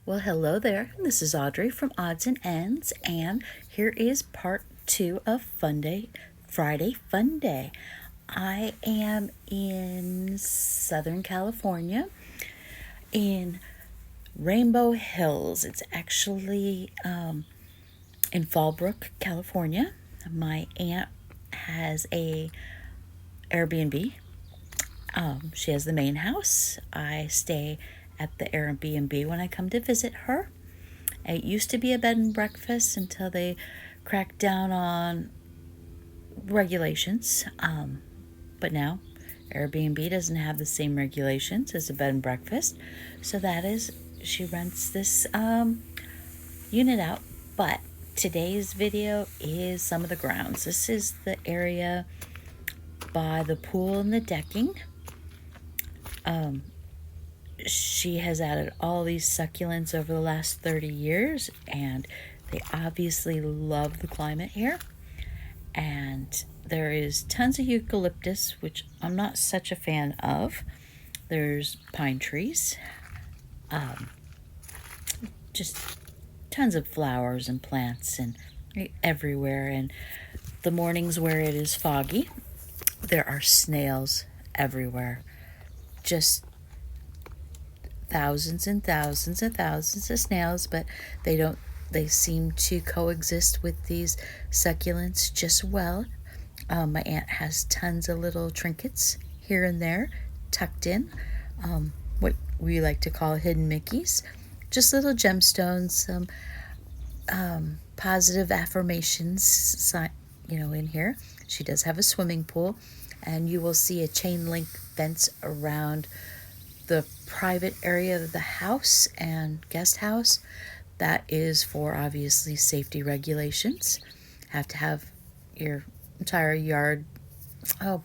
Well, hello there. This is Audrey from Odds and Ends, and here is part 2 of Friday Fun Day. I am in Southern California in Rainbow Hills. It's actually in Fallbrook, California. My aunt has a Airbnb. She has the main house. I stay at the Airbnb when I come to visit her. It used to be a bed and breakfast until they cracked down on regulations. But now Airbnb doesn't have the same regulations as a bed and breakfast. So that is, she rents this unit out. But today's video is some of the grounds. This is the area by the pool and the decking. She has added all these succulents over the last 30 years, and they obviously love the climate here. And there is tons of eucalyptus, which I'm not such a fan of. There's pine trees, just tons of flowers and plants and everywhere. And the mornings where it is foggy, there are snails everywhere. Just thousands and thousands and thousands of snails, but they seem to coexist with these succulents just well. My aunt has tons of little trinkets here and there tucked in, what we like to call hidden Mickeys, just little gemstones, some positive affirmations, in here. She does have a swimming pool, and you will see a chain link fence around the private area of the house and guest house. That is for obviously safety regulations. Have to have your entire yard,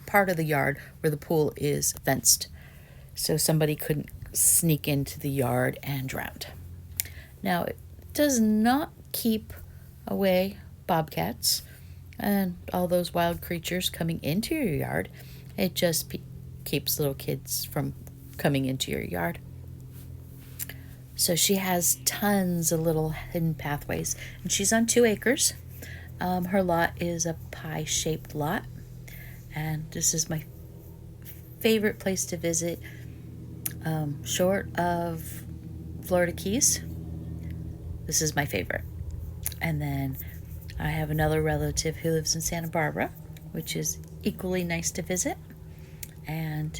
part of the yard where the pool is fenced, so somebody couldn't sneak into the yard and drown. Now, it does not keep away bobcats and all those wild creatures coming into your yard. It just keeps little kids from coming into your yard. So she has tons of little hidden pathways, and she's on 2 acres. Her lot is a pie-shaped lot, and this is my favorite place to visit, short of Florida Keys. This is my favorite. And then I have another relative who lives in Santa Barbara, which is equally nice to visit. And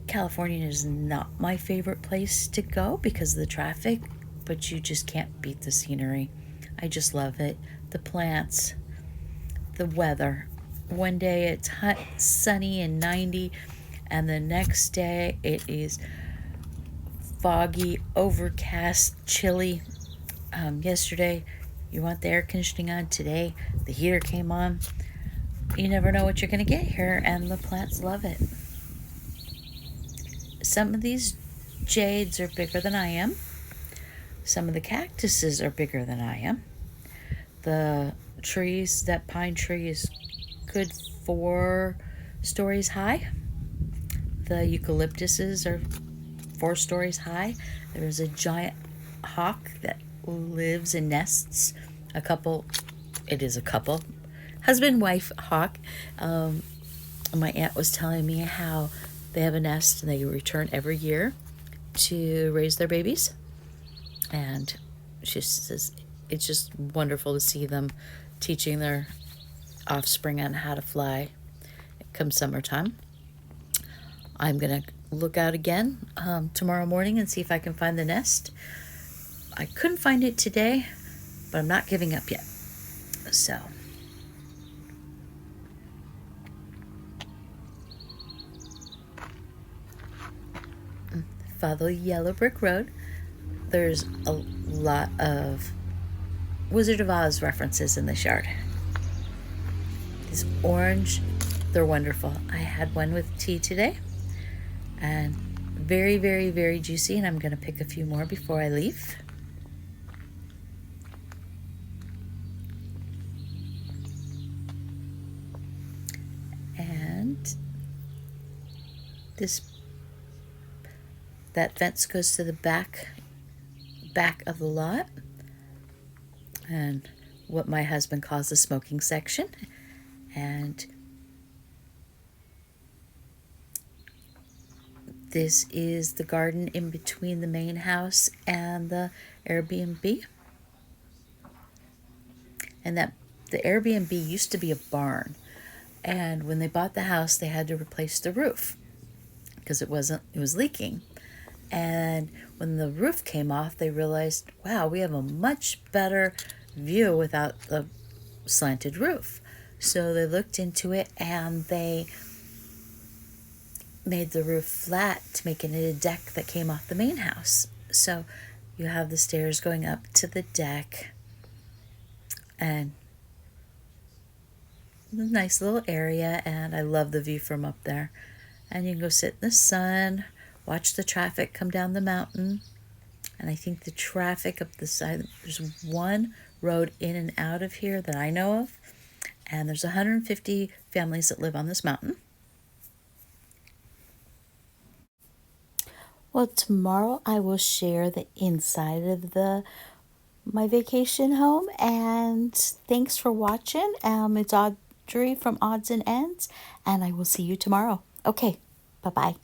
California is not my favorite place to go because of the traffic, but you just can't beat the scenery. I just love it. The plants, the weather. One day it's hot, sunny, and 90, and the next day it is foggy, overcast, chilly. Yesterday, you want the air conditioning on. Today, the heater came on. You never know what you're going to get here, and the plants love it. Some of these jades are bigger than I am. Some of the cactuses are bigger than I am. The trees, that pine tree is good 4 stories high. The eucalyptuses are 4 stories high. There's a giant hawk that lives and nests. It is a couple. Husband-wife hawk. My aunt was telling me how they have a nest and they return every year to raise their babies. And she says it's just wonderful to see them teaching their offspring on how to fly come summertime. I'm going to look out again tomorrow morning and see if I can find the nest. I couldn't find it today, but I'm not giving up yet. So follow Yellow Brick Road. There's a lot of Wizard of Oz references in this yard. These orange, they're wonderful. I had one with tea today, and very, very, very juicy, and I'm going to pick a few more before I leave. And that fence goes to the back back of the lot, and what my husband calls the smoking section. And this is the garden in between the main house and the Airbnb. And that the Airbnb used to be a barn. And when they bought the house, they had to replace the roof because it was leaking. And when the roof came off, they realized, wow, we have a much better view without the slanted roof. So they looked into it and they made the roof flat to make it a deck that came off the main house. So you have the stairs going up to the deck, and a nice little area, and I love the view from up there. And you can go sit in the sun, watch the traffic come down the mountain. And I think the traffic up the side, there's one road in and out of here that I know of, and there's 150 families that live on this mountain. Well, tomorrow I will share the inside of my vacation home, and thanks for watching. It's Audrey from Odds and Ends, and I will see you tomorrow. Okay, bye-bye.